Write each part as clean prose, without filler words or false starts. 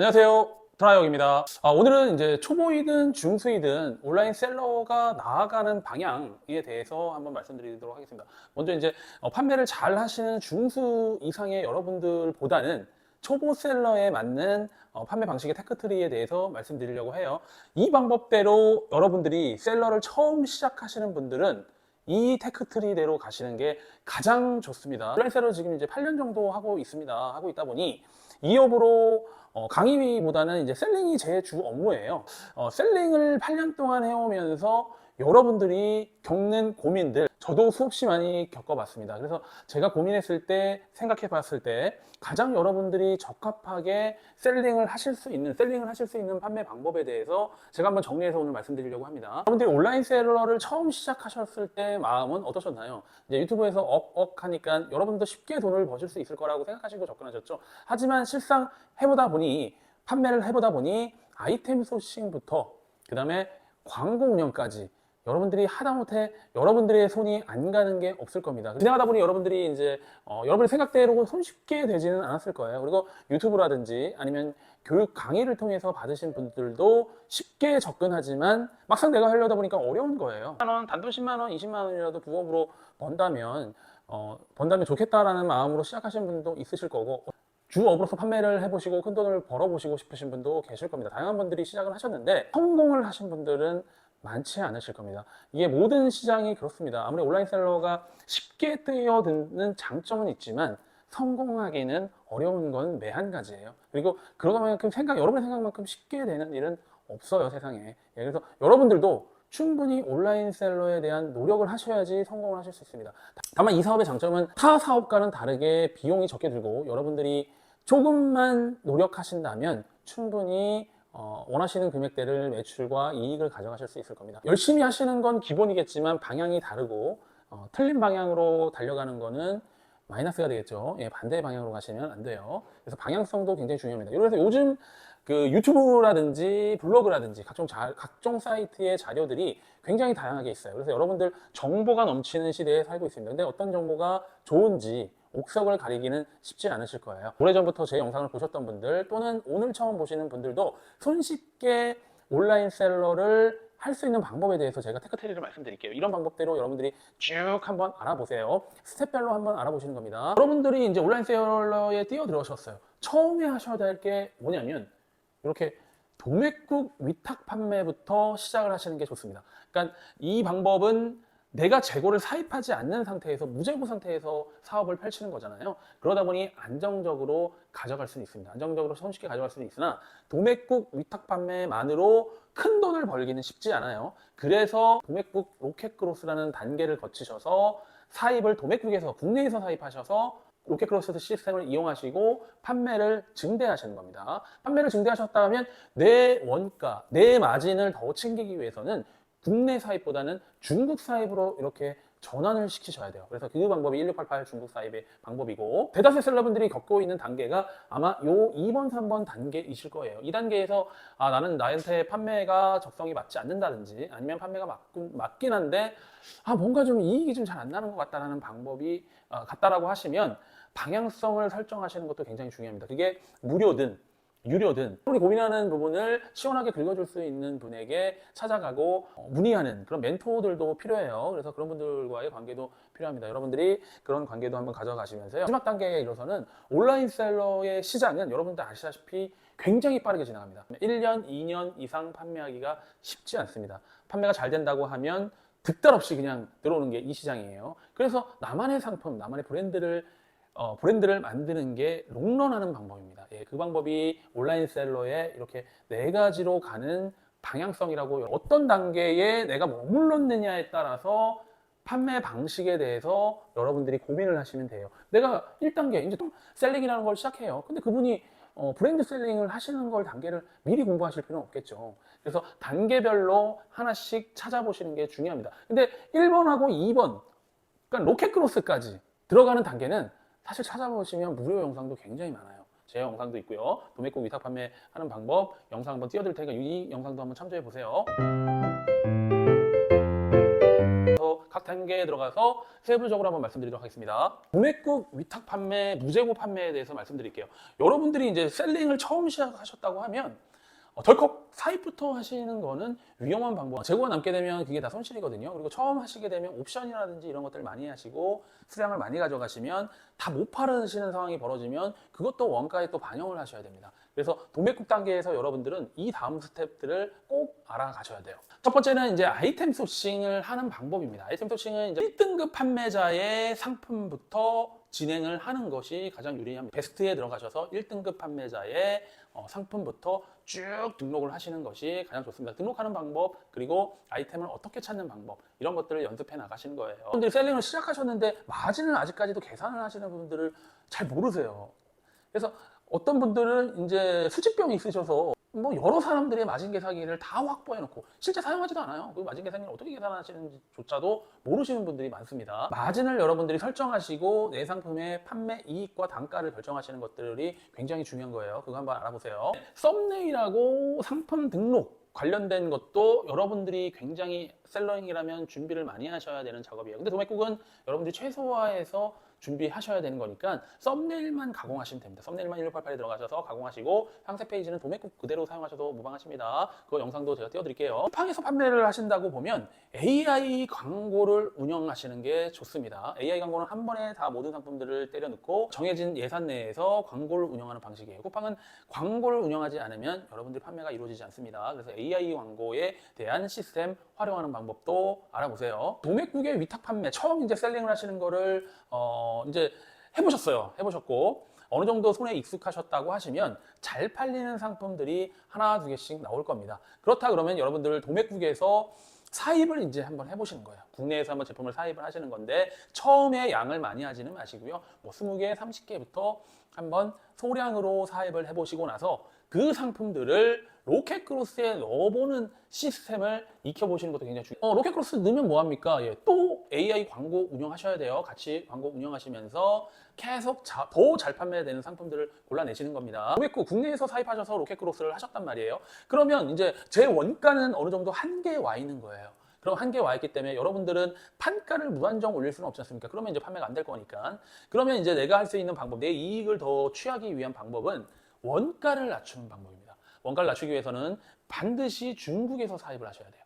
안녕하세요. 드라이어입니다. 오늘은 이제 초보이든 중수이든 온라인 셀러가 나아가는 방향에 대해서 한번 말씀드리도록 하겠습니다. 먼저 이제 판매를 잘 하시는 중수 이상의 여러분들보다는 초보 셀러에 맞는 판매 방식의 테크트리에 대해서 말씀드리려고 해요. 이 방법대로 여러분들이 셀러를 처음 시작하시는 분들은 이 테크트리대로 가시는 게 가장 좋습니다. 온라인 셀러 지금 이제 8년 정도 하고 있습니다. 하고 있다 보니 이 업으로 강의보다는 이제 셀링이 제 주 업무예요. 셀링을 8년 동안 해오면서 여러분들이 겪는 고민들, 저도 수없이 많이 겪어봤습니다. 그래서 제가 고민했을 때, 생각해봤을 때, 가장 여러분들이 적합하게 셀링을 하실 수 있는 판매 방법에 대해서 제가 한번 정리해서 오늘 말씀드리려고 합니다. 여러분들이 온라인 셀러를 처음 시작하셨을 때 마음은 어떠셨나요? 이제 유튜브에서 하니까 여러분도 쉽게 돈을 버실 수 있을 거라고 생각하시고 접근하셨죠. 하지만 실상 판매를 해보다 보니 아이템 소싱부터 그 다음에 광고 운영까지 여러분들이 하다못해 여러분들의 손이 안 가는 게 없을 겁니다. 진행하다 보니 여러분들이 이제 여러분의 생각대로 손쉽게 되지는 않았을 거예요. 그리고 유튜브라든지 아니면 교육 강의를 통해서 받으신 분들도 쉽게 접근하지만 막상 내가 하려다 보니까 어려운 거예요. 10만 원, 단돈 10만 원, 20만 원이라도 부업으로 번다면 좋겠다라는 마음으로 시작하신 분도 있으실 거고, 주업으로서 판매를 해보시고 큰 돈을 벌어보시고 싶으신 분도 계실 겁니다. 다양한 분들이 시작을 하셨는데 성공을 하신 분들은 많지 않으실 겁니다. 이게 모든 시장이 그렇습니다. 아무리 온라인 셀러가 쉽게 뛰어드는 장점은 있지만 성공하기는 어려운 건 매한가지예요. 그리고 그러만큼 여러분의 생각만큼 쉽게 되는 일은 없어요, 세상에. 그래서 여러분들도 충분히 온라인 셀러에 대한 노력을 하셔야지 성공을 하실 수 있습니다. 다만 이 사업의 장점은 타 사업과는 다르게 비용이 적게 들고 여러분들이 조금만 노력하신다면 충분히 원하시는 금액대를 매출과 이익을 가져가실 수 있을 겁니다. 열심히 하시는 건 기본이겠지만 방향이 다르고 틀린 방향으로 달려가는 거는 마이너스가 되겠죠. 예, 반대 방향으로 가시면 안 돼요. 그래서 방향성도 굉장히 중요합니다. 그래서 요즘 그 유튜브라든지 블로그라든지 각종 사이트의 자료들이 굉장히 다양하게 있어요. 그래서 여러분들 정보가 넘치는 시대에 살고 있습니다. 근데 어떤 정보가 좋은지 옥석을 가리기는 쉽지 않으실 거예요. 오래전부터 제 영상을 보셨던 분들 또는 오늘 처음 보시는 분들도 손쉽게 온라인 셀러를 할 수 있는 방법에 대해서 제가 테크트리를 말씀드릴게요. 이런 방법대로 여러분들이 쭉 한번 알아보세요. 스텝별로 한번 알아보시는 겁니다. 여러분들이 이제 온라인 셀러에 뛰어들어셨어요. 처음에 하셔야 될 게 뭐냐면 이렇게 도매국 위탁 판매부터 시작을 하시는 게 좋습니다. 그러니까 이 방법은 내가 재고를 사입하지 않는 상태에서 무재고 상태에서 사업을 펼치는 거잖아요. 그러다 보니 안정적으로 가져갈 수는 있습니다. 안정적으로 손쉽게 가져갈 수는 있으나 도매국 위탁 판매만으로 큰 돈을 벌기는 쉽지 않아요. 그래서 도매국 로켓크로스라는 단계를 거치셔서 사입을 도매국에서 국내에서 사입하셔서 로켓크로스 시스템을 이용하시고 판매를 증대하시는 겁니다. 판매를 증대하셨다면 내 원가, 내 마진을 더 챙기기 위해서는 국내 사입보다는 중국 사입으로 이렇게 전환을 시키셔야 돼요. 그래서 그 방법이 1688 중국 사입의 방법이고, 대다수의 셀러분들이 겪고 있는 단계가 아마 요 2번, 3번 단계이실 거예요. 이 단계에서 나는 나한테 판매가 적성이 맞지 않는다든지 아니면 판매가 맞긴 한데 뭔가 좀 이익이 좀 잘 안 나는 것 같다라는 방법이 같다라고 하시면 방향성을 설정하시는 것도 굉장히 중요합니다. 그게 무료든 유료든 우리 고민하는 부분을 시원하게 긁어줄 수 있는 분에게 찾아가고 문의하는 그런 멘토들도 필요해요. 그래서 그런 분들과의 관계도 필요합니다. 여러분들이 그런 관계도 한번 가져가시면서요. 마지막 단계에 이르러서는 온라인 셀러의 시장은 여러분들 아시다시피 굉장히 빠르게 지나갑니다. 1년, 2년 이상 판매하기가 쉽지 않습니다. 판매가 잘 된다고 하면 득달 없이 그냥 들어오는 게 이 시장이에요. 그래서 나만의 상품, 나만의 브랜드를 만드는 게 롱런하는 방법입니다. 예, 그 방법이 온라인 셀러의 이렇게 네 가지로 가는 방향성이라고, 어떤 단계에 내가 머물렀느냐에 따라서 판매 방식에 대해서 여러분들이 고민을 하시면 돼요. 내가 1단계 이제 또 셀링이라는 걸 시작해요. 근데 그분이 브랜드 셀링을 하시는 걸 단계를 미리 공부하실 필요는 없겠죠. 그래서 단계별로 하나씩 찾아보시는 게 중요합니다. 근데 1번하고 2번, 그러니까 로켓크로스까지 들어가는 단계는 사실 찾아보시면 무료 영상도 굉장히 많아요. 제 영상도 있고요. 도매국 위탁 판매하는 방법 영상 한번 띄워드릴 테니까 이 영상도 한번 참조해 보세요. 단계에 들어가서 세부적으로 한번 말씀드리도록 하겠습니다. 도매국 위탁 판매, 무재고 판매에 대해서 말씀드릴게요. 여러분들이 이제 셀링을 처음 시작하셨다고 하면 덜컥 사입부터 하시는 거는 위험한 방법. 재고가 남게 되면 그게 다 손실이거든요. 그리고 처음 하시게 되면 옵션이라든지 이런 것들 많이 하시고 수량을 많이 가져가시면 다 못 팔으시는 상황이 벌어지면 그것도 원가에 또 반영을 하셔야 됩니다. 그래서 도매국 단계에서 여러분들은 이 다음 스텝들을 꼭 알아가셔야 돼요. 첫 번째는 이제 아이템 소싱을 하는 방법입니다. 아이템 소싱은 이제 1등급 판매자의 상품부터 진행을 하는 것이 가장 유리합니다. 베스트에 들어가셔서 1등급 판매자의 상품부터 쭉 등록을 하시는 것이 가장 좋습니다. 등록하는 방법, 그리고 아이템을 어떻게 찾는 방법, 이런 것들을 연습해 나가시는 거예요. 여러분들이 셀링을 시작하셨는데 마진을 아직까지도 계산을 하시는 분들을 잘 모르세요. 그래서 어떤 분들은 이제 수집병이 있으셔서 뭐 여러 사람들의 마진 계산기를 다 확보해 놓고 실제 사용하지도 않아요. 그 마진 계산기를 어떻게 계산하시는지조차도 모르시는 분들이 많습니다. 마진을 여러분들이 설정하시고 내 상품의 판매 이익과 단가를 결정하시는 것들이 굉장히 중요한 거예요. 그거 한번 알아보세요. 썸네일하고 상품 등록 관련된 것도 여러분들이 굉장히 셀러잉이라면 준비를 많이 하셔야 되는 작업이에요. 근데 도매국은 여러분들이 최소화해서 준비하셔야 되는 거니까 썸네일만 가공하시면 됩니다. 썸네일만 1688에 들어가셔서 가공하시고 상세 페이지는 도매국 그대로 사용하셔도 무방하십니다. 그 영상도 제가 띄워드릴게요. 쿠팡에서 판매를 하신다고 보면 AI 광고를 운영하시는 게 좋습니다. AI 광고는 한 번에 다 모든 상품들을 때려 넣고 정해진 예산 내에서 광고를 운영하는 방식이에요. 쿠팡은 광고를 운영하지 않으면 여러분들 판매가 이루어지지 않습니다. 그래서 AI 광고에 대한 시스템 활용하는 방법도 알아보세요. 도매국의 위탁 판매 처음 이제 셀링을 하시는 거를 이제 해보셨고 어느 정도 손에 익숙하셨다고 하시면 잘 팔리는 상품들이 하나 두 개씩 나올 겁니다. 그렇다 그러면 여러분들 도매국에서 사입을 이제 한번 해보시는 거예요. 국내에서 한번 제품을 사입을 하시는 건데 처음에 양을 많이 하지는 마시고요. 뭐 20개, 30개부터 한번 소량으로 사입을 해보시고 나서 그 상품들을 로켓크로스에 넣어보는 시스템을 익혀보시는 것도 굉장히 중요해요. 로켓크로스 넣으면 뭐합니까? 또 AI 광고 운영하셔야 돼요. 같이 광고 운영하시면서 계속 더 잘 판매되는 상품들을 골라내시는 겁니다. 도매국 국내에서 사입하셔서 로켓크로스를 하셨단 말이에요. 그러면 이제 제 원가는 어느 정도 한계에 와 있는 거예요. 그럼 한계에 와 있기 때문에 여러분들은 판가를 무한정 올릴 수는 없지 않습니까? 그러면 이제 판매가 안 될 거니까. 그러면 이제 내가 할 수 있는 방법, 내 이익을 더 취하기 위한 방법은 원가를 낮추는 방법입니다. 원가를 낮추기 위해서는 반드시 중국에서 사입을 하셔야 돼요.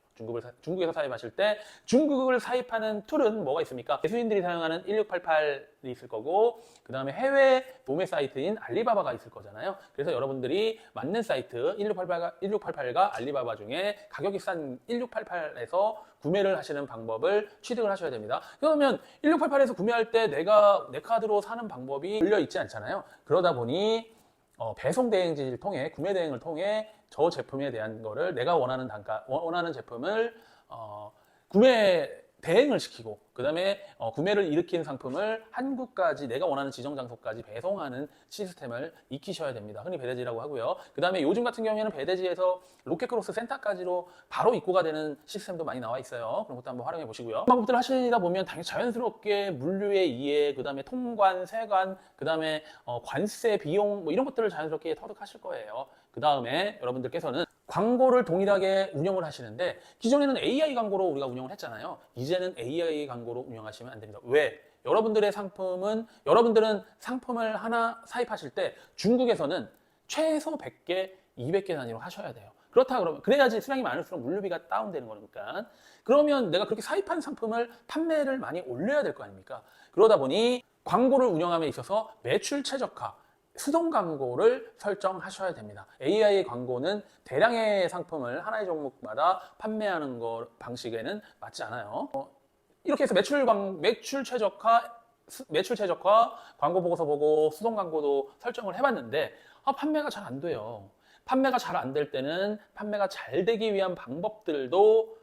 중국에서 사입하실 때 중국을 사입하는 툴은 뭐가 있습니까? 예수인들이 사용하는 1688이 있을 거고 그 다음에 해외 도매 사이트인 알리바바가 있을 거잖아요. 그래서 여러분들이 맞는 사이트 1688과 알리바바 중에 가격이 싼 1688에서 구매를 하시는 방법을 취득을 하셔야 됩니다. 그러면 1688에서 구매할 때 내가 내 카드로 사는 방법이 열려 있지 않잖아요. 그러다 보니 배송 대행지를 통해 구매 대행을 통해 저 제품에 대한 거를 내가 원하는 단가, 원하는 제품을 구매 대행을 시키고 그 다음에 구매를 일으키는 상품을 한국까지 내가 원하는 지정 장소까지 배송하는 시스템을 익히셔야 됩니다. 흔히 배대지라고 하고요. 그 다음에 요즘 같은 경우에는 배대지에서 로켓크로스 센터까지로 바로 입고가 되는 시스템도 많이 나와 있어요. 그런 것도 한번 활용해 보시고요. 방법들 하시다 보면 당연히 자연스럽게 물류의 이해, 그 다음에 통관, 세관, 그 다음에 관세, 비용 뭐 이런 것들을 자연스럽게 터득하실 거예요. 그 다음에 여러분들께서는 광고를 동일하게 운영을 하시는데 기존에는 AI 광고로 우리가 운영을 했잖아요. 이제는 AI 광고로 운영하시면 안 됩니다. 왜? 여러분들은 상품을 하나 사입하실 때 중국에서는 최소 100개, 200개 단위로 하셔야 돼요. 그렇다 그러면 그래야지 수량이 많을수록 물류비가 다운되는 거니까. 그러면 내가 그렇게 사입한 상품을 판매를 많이 올려야 될 거 아닙니까? 그러다 보니 광고를 운영함에 있어서 매출 최적화, 수동 광고를 설정하셔야 됩니다. AI 광고는 대량의 상품을 하나의 종목마다 판매하는 거 방식에는 맞지 않아요. 이렇게 해서 매출 최적화, 광고 보고서 보고 수동 광고도 설정을 해봤는데 판매가 잘 안 돼요. 판매가 잘 안 될 때는 판매가 잘 되기 위한 방법들도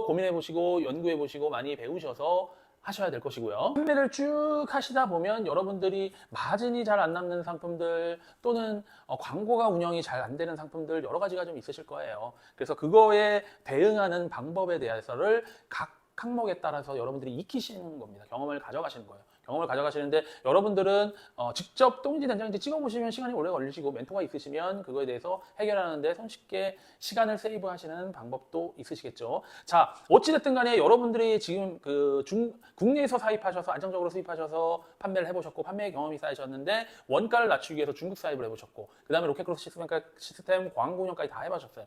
고민해 보시고 연구해 보시고 많이 배우셔서 하셔야 될 것이고요. 판매를 쭉 하시다 보면 여러분들이 마진이 잘 안 남는 상품들 또는 광고가 운영이 잘 안 되는 상품들 여러 가지가 좀 있으실 거예요. 그래서 그거에 대응하는 방법에 대해서를 각 항목에 따라서 여러분들이 익히시는 겁니다. 경험을 가져가시는 거예요. 경험을 가져가시는데 여러분들은 직접 똥인지 된장인지 찍어보시면 시간이 오래 걸리시고 멘토가 있으시면 그거에 대해서 해결하는데 손쉽게 시간을 세이브하시는 방법도 있으시겠죠. 자, 어찌됐든 간에 여러분들이 지금 국내에서 사입하셔서 안정적으로 수입하셔서 판매를 해보셨고 판매 경험이 쌓이셨는데 원가를 낮추기 위해서 중국 사입을 해보셨고 그 다음에 로켓크로스 시스템 광고 운영까지 다 해보셨어요.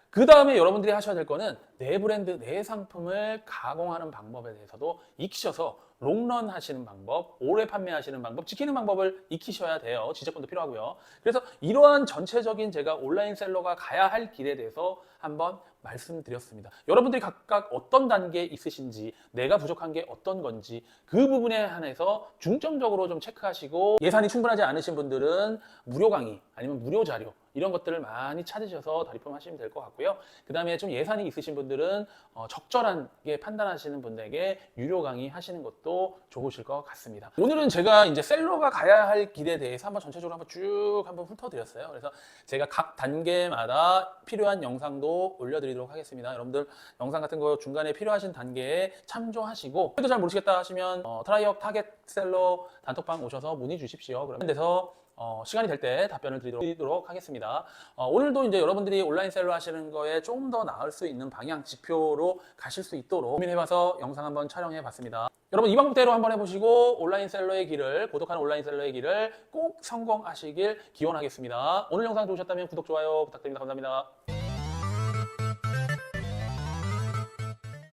그 다음에 여러분들이 하셔야 될 거는 내 브랜드, 내 상품을 가공하는 방법에 대해서도 익히셔서 롱런 하시는 방법, 오래 판매하시는 방법, 지키는 방법을 익히셔야 돼요. 지적권도 필요하고요. 그래서 이러한 전체적인 제가 온라인 셀러가 가야 할 길에 대해서 한번 말씀드렸습니다. 여러분들이 각각 어떤 단계에 있으신지, 내가 부족한 게 어떤 건지 그 부분에 한해서 중점적으로 좀 체크하시고 예산이 충분하지 않으신 분들은 무료 강의 아니면 무료 자료 이런 것들을 많이 찾으셔서 리폼하시면 될 것 같고요. 그 다음에 좀 예산이 있으신 분들은 적절하게 판단하시는 분들에게 유료 강의 하시는 것도 좋으실 것 같습니다. 오늘은 제가 이제 셀러가 가야 할 길에 대해서 한번 전체적으로 한번 훑어드렸어요. 그래서 제가 각 단계마다 필요한 영상도 올려드리도록 하겠습니다. 여러분들 영상 같은 거 중간에 필요하신 단계에 참조하시고 그래도 잘 모르시겠다 하시면 트라이억 타겟 셀러 단톡방 오셔서 문의 주십시오. 그런 데서 시간이 될 때 답변을 드리도록 하겠습니다. 오늘도 이제 여러분들이 온라인 셀러 하시는 거에 좀 더 나을 수 있는 방향, 지표로 가실 수 있도록 고민해봐서 영상 한번 촬영해 봤습니다. 여러분 이 방법대로 한번 해보시고 온라인 셀러의 길을, 고독하는 온라인 셀러의 길을 꼭 성공하시길 기원하겠습니다. 오늘 영상 좋으셨다면 구독, 좋아요 부탁드립니다. 감사합니다.